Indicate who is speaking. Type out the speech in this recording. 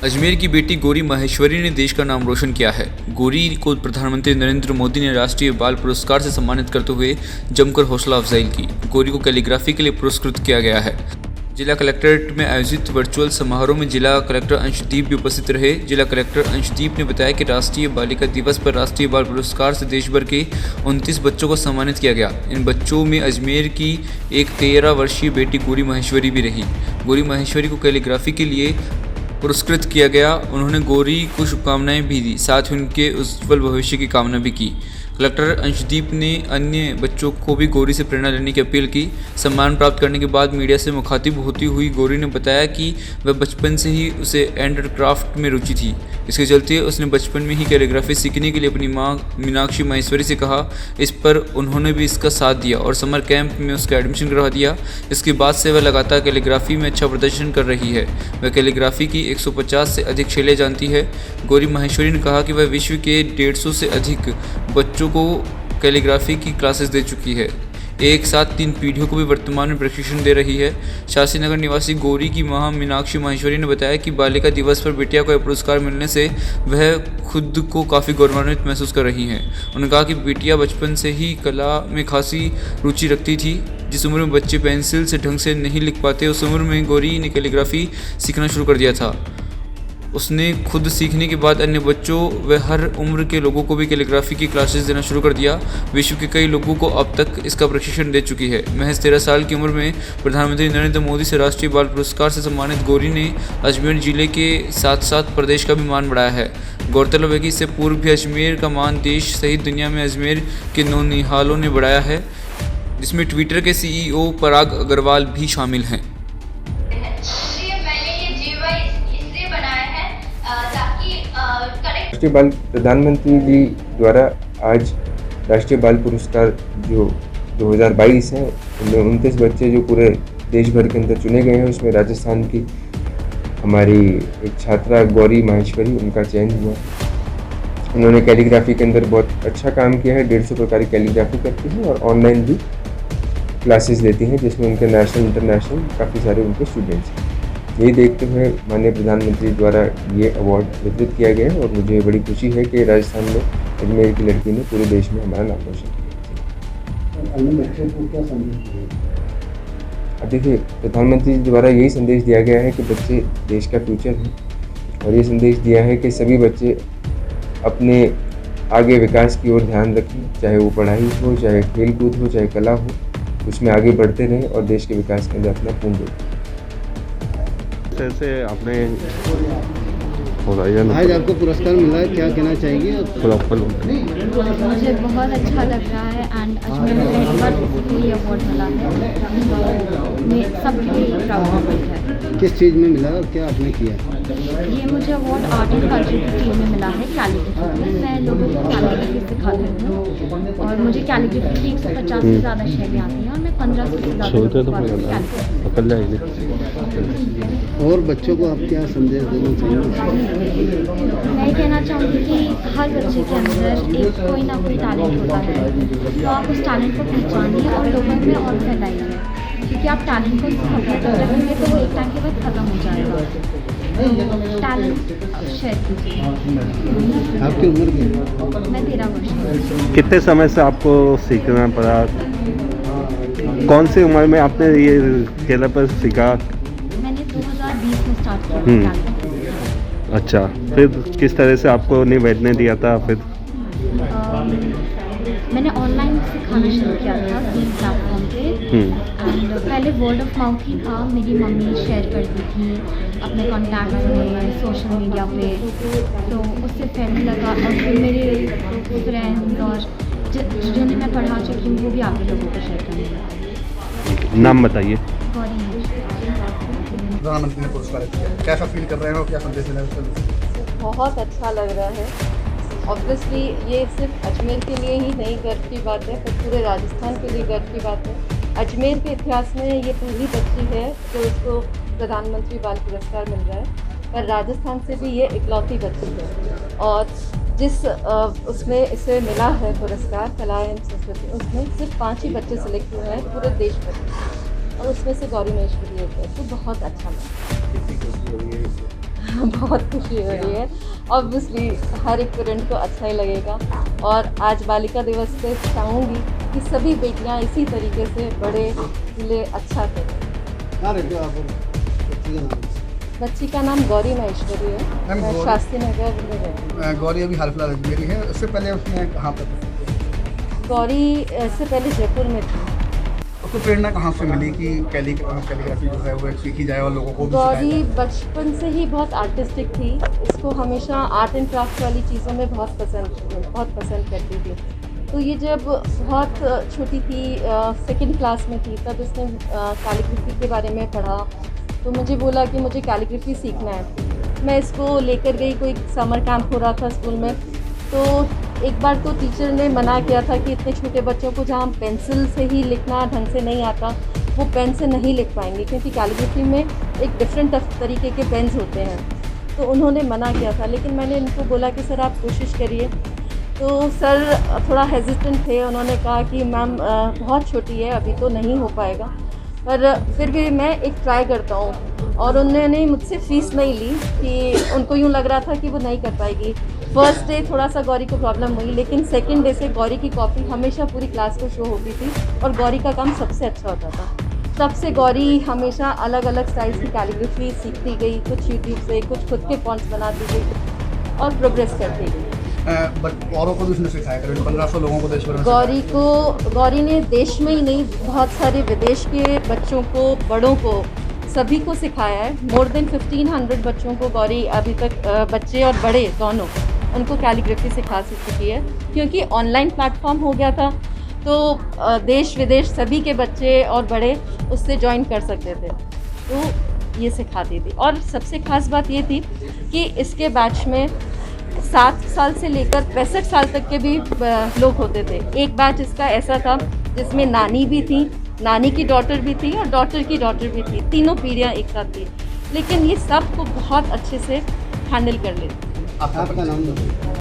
Speaker 1: अजमेर की बेटी गौरी माहेश्वरी ने देश का नाम रोशन किया है। गौरी को प्रधानमंत्री नरेंद्र मोदी ने राष्ट्रीय बाल पुरस्कार से सम्मानित करते हुए जमकर हौसला अफजाई की। गौरी को कैलीग्राफी के लिए पुरस्कृत किया गया है। जिला कलेक्ट्रेट में आयोजित वर्चुअल समारोह में जिला कलेक्टर अंशदीप भी उपस्थित रहे। जिला कलेक्टर अंशदीप ने बताया कि राष्ट्रीय बालिका दिवस पर राष्ट्रीय बाल पुरस्कार से देश भर के 29 बच्चों को सम्मानित किया गया। इन बच्चों में अजमेर की एक 13 वर्षीय बेटी गौरी माहेश्वरी भी रही। गौरी माहेश्वरी को कैलीग्राफी के लिए पुरस्कृत किया गया। उन्होंने गौरी को शुभकामनाएं भी दी, साथ ही उनके उज्ज्वल भविष्य की कामना भी की। कलेक्टर अंशदीप ने अन्य बच्चों को भी गौरी से प्रेरणा लेने की अपील की। सम्मान प्राप्त करने के बाद मीडिया से मुखातिब होती हुई गौरी ने बताया कि वह बचपन से ही उसे हैंड क्राफ्ट में रुचि थी। इसके चलते उसने बचपन में ही कैलीग्राफी सीखने के लिए अपनी मां मीनाक्षी माहेश्वरी से कहा। इस पर उन्होंने भी इसका साथ दिया और समर कैंप में उसका एडमिशन करवा दिया। इसके बाद से वह लगातार कैलीग्राफी में अच्छा प्रदर्शन कर रही है। वह कैलीग्राफी की 150 से अधिक शैलियाँ जानती है। गौरी माहेश्वरी ने कहा कि वह विश्व के 150 से अधिक बच्चों को कैलीग्राफी की क्लासेस दे चुकी है। एक साथ 3 पीढ़ियों को भी वर्तमान में प्रशिक्षण दे रही है। शास्त्री नगर निवासी गौरी की मां मीनाक्षी माहेश्वरी ने बताया कि बालिका दिवस पर बेटिया को यह पुरस्कार मिलने से वह खुद को काफ़ी गौरवान्वित महसूस कर रही हैं। उन्होंने कहा कि बेटिया बचपन से ही कला में खासी रुचि रखती थी। जिस उम्र में बच्चे पेंसिल से ढंग से नहीं लिख पाते, उस उम्र में गौरी ने कैलीग्राफी सीखना शुरू कर दिया था। उसने खुद सीखने के बाद अन्य बच्चों व हर उम्र के लोगों को भी कैलीग्राफी की क्लासेस देना शुरू कर दिया। विश्व के कई लोगों को अब तक इसका प्रशिक्षण दे चुकी है। महज 13 साल की उम्र में प्रधानमंत्री नरेंद्र मोदी से राष्ट्रीय बाल पुरस्कार से सम्मानित गौरी ने अजमेर जिले के साथ साथ प्रदेश का भी मान बढ़ाया है। गौरतलब है कि इससे पूर्व भी अजमेर का मान देश सहित दुनिया में अजमेर के नौनिहालों ने बढ़ाया है, जिसमें ट्विटर के CEO पराग अग्रवाल भी शामिल हैं।
Speaker 2: राष्ट्रीय बाल प्रधानमंत्री जी द्वारा आज राष्ट्रीय बाल पुरस्कार जो 2022 है, उनमें 29 बच्चे जो पूरे देश भर के अंदर चुने गए हैं, उसमें राजस्थान की हमारी एक छात्रा गौरी माहेश्वरी, उनका चयन हुआ। उन्होंने कैलीग्राफी के अंदर बहुत अच्छा काम किया है। 150 प्रकार की कैलीग्राफी करती हैं और ऑनलाइन भी क्लासेस देती हैं, जिसमें उनके नेशनल इंटरनेशनल काफ़ी सारे उनके स्टूडेंट्स हैं। यही देखते हुए माननीय प्रधानमंत्री द्वारा ये अवार्ड वितरित किया गया है और मुझे बड़ी खुशी है कि राजस्थान में अजमेर की लड़की ने पूरे देश में हमारा नाम रोशन किया। देखिए, प्रधानमंत्री जी द्वारा यही संदेश दिया गया है कि बच्चे देश का फ्यूचर हैं और ये संदेश दिया है कि सभी बच्चे अपने आगे विकास की ओर ध्यान रखें, चाहे वो पढ़ाई हो, चाहे खेल कूद हो, चाहे कला हो, उसमें आगे बढ़ते रहें और देश के विकास के अंदर अपना पूर्ण दें।
Speaker 3: से आपने
Speaker 4: आज आपको पुरस्कार मिला है, क्या कहना चाहेंगे?
Speaker 5: मुझे बहुत अच्छा लग रहा है एंड अजमेर में पहली बार ये अवार्ड मिला है। सबके लिए प्राउड मोमेंट है।
Speaker 4: किस चीज़ में मिला और क्या आपने किया?
Speaker 5: ये मुझे अवार्ड आर्ट एंड कल्चर की टीम में मिला है, कैलीग्राफी में। मैं लोगों को कैलीग्राफी सिखाती हूँ और मुझे कैलीग्राफी की 150 से ज़्यादा शैलियाँ आती हैं और मैं 15 से ज़्यादा।
Speaker 4: और बच्चों को आप क्या संदेश देना चाहेंगे?
Speaker 5: मैं कहना चाहूँगी कि हर बच्चे के अंदर एक कोई ना कोई टैलेंट होता है, तो आप उस टैलेंट को पहचानिए और लोगों में और फैलाइए, क्योंकि आप टैलेंट को सपोर्ट रखेंगे तो वो एक टाइम के बाद ख़त्म हो जाएगा। तो टैलेंट शेयर कीजिए।
Speaker 4: आपकी उम्र क्या?
Speaker 5: मैं 13 वर्ष की।
Speaker 3: कितने समय से आपको सीखना पड़ा? कौन सी उम्र में आपने ये खेला पर सीखा?
Speaker 5: मैंने 2020 में स्टार्ट किया।
Speaker 3: अच्छा, फिर किस तरह से आपको निवेदन दिया था? फिर
Speaker 5: मैंने ऑनलाइन सिखाना शुरू किया था 3 प्लेटफॉर्म पे एंड पहले वर्ड ऑफ माउथ ही था। मेरी मम्मी शेयर करती थी अपने कॉन्टैक्ट में, सोशल मीडिया पे, तो उससे फैलने लगा और फिर मेरे फ्रेंड्स और जिन्हें मैं पढ़ा चुकी हूँ वो भी आगे लोगों को शेयर करने लगा।
Speaker 3: नाम बताइए।
Speaker 6: प्रधानमंत्री ने पुरस्कार दिया, कैसा फील कर रहे हैं और क्या संदेश देना है?
Speaker 7: बहुत अच्छा लग रहा है। ऑब्वियसली ये सिर्फ अजमेर के लिए ही नहीं गर्व की बात है, पर पूरे राजस्थान के लिए गर्व की बात है। अजमेर के इतिहास में ये पहली बच्ची है जो इसको प्रधानमंत्री बाल पुरस्कार मिल रहा है, पर राजस्थान से भी ये इकलौती बच्ची है। और जिस उसमें इसे मिला है पुरस्कार कला एवं संस्कृति, उसमें सिर्फ 5 ही बच्चे सिलेक्ट हुए हैं पूरे देश भर और उसमें से गौरी माहेश्वरी एक है, तो बहुत अच्छा लगा। बहुत खुशी हो रही है। ऑब्वियसली हर एक पेरेंट को अच्छा ही लगेगा और आज बालिका दिवस पे चाहूँगी कि सभी बेटियां इसी तरीके से बड़े लिए अच्छा करें।
Speaker 4: कहाँ रहते हो आप? बच्ची का नाम?
Speaker 7: बच्ची का नाम गौरी महेश्वरी है।
Speaker 6: मैम,
Speaker 7: मैं
Speaker 6: गौरी-
Speaker 7: शास्त्री नगर में रहती हूँ।
Speaker 6: गौरी अभी हाल फिलहाल अजमेरी है, उससे पहले उसने कहाँ पर
Speaker 7: गौरी इससे पहले जयपुर में थी।
Speaker 6: उसको प्रेरणा कहाँ से मिली कि कैलीग्राफी जो है वो सीखी जाए और लोगों को भी सिखाया
Speaker 7: गौरी
Speaker 6: जाए?
Speaker 7: बचपन से ही बहुत आर्टिस्टिक थी। इसको हमेशा आर्ट एंड क्राफ्ट वाली चीज़ों में बहुत पसंद करती थी। तो ये जब बहुत छोटी थी, सेकंड क्लास में थी, तब इसने कैलीग्राफी के बारे में पढ़ा। तो मुझे बोला कि मुझे कैलीग्राफी सीखना है। मैं इसको लेकर गई, कोई समर कैंप हो रहा था स्कूल में। तो एक बार तो टीचर ने मना किया था कि इतने छोटे बच्चों को जहाँ पेंसिल से ही लिखना ढंग से नहीं आता, वो पेन से नहीं लिख पाएंगे, क्योंकि कैलीग्राफी में एक डिफरेंट तरीके के पेन्स होते हैं। तो उन्होंने मना किया था, लेकिन मैंने इनको बोला कि सर आप कोशिश करिए। तो सर थोड़ा हेजिटेंट थे। उन्होंने कहा कि मैम बहुत छोटी है, अभी तो नहीं हो पाएगा, पर फिर भी मैं एक ट्राई करता हूँ। और उन्होंने मुझसे फ़ीस नहीं ली कि उनको यूँ लग रहा था कि वो नहीं कर पाएगी। फर्स्ट डे थोड़ा सा गौरी को प्रॉब्लम हुई, लेकिन सेकंड डे से गौरी की कॉपी हमेशा पूरी क्लास को शो होती थी और गौरी का काम सबसे अच्छा होता था। तब से गौरी हमेशा अलग अलग स्टाइल्स की कैलीग्राफी सीखती गई, कुछ यूट्यूब से, कुछ खुद के फॉन्ट्स बनाती गई और प्रोग्रेस करती गई।
Speaker 6: बट औरों को भी उसने सिखाया, करीबन 1500 लोगों को देश भर में सिखाया।
Speaker 7: गौरी ने देश में ही नहीं, बहुत सारे विदेश के बच्चों को, बड़ों को, सभी को सिखाया है। मोर देन 1500 बच्चों को गौरी अभी तक, बच्चे और बड़े दोनों, उनको कैलीग्राफी सिखा चुकी है। क्योंकि ऑनलाइन प्लेटफॉर्म हो गया था, तो देश विदेश सभी के बच्चे और बड़े उससे ज्वाइन कर सकते थे, तो ये सिखाती थी। और सबसे ख़ास बात ये थी कि इसके बैच में 7 साल से लेकर 65 साल तक के भी लोग होते थे। एक बैच इसका ऐसा था जिसमें नानी भी थी, नानी की डॉटर भी थी और डॉटर की डॉटर भी थी, तीनों पीढ़ियाँ एक साथ थी। लेकिन ये सब को बहुत अच्छे से हैंडल कर लेती थी।
Speaker 4: आपका नाम बताइए।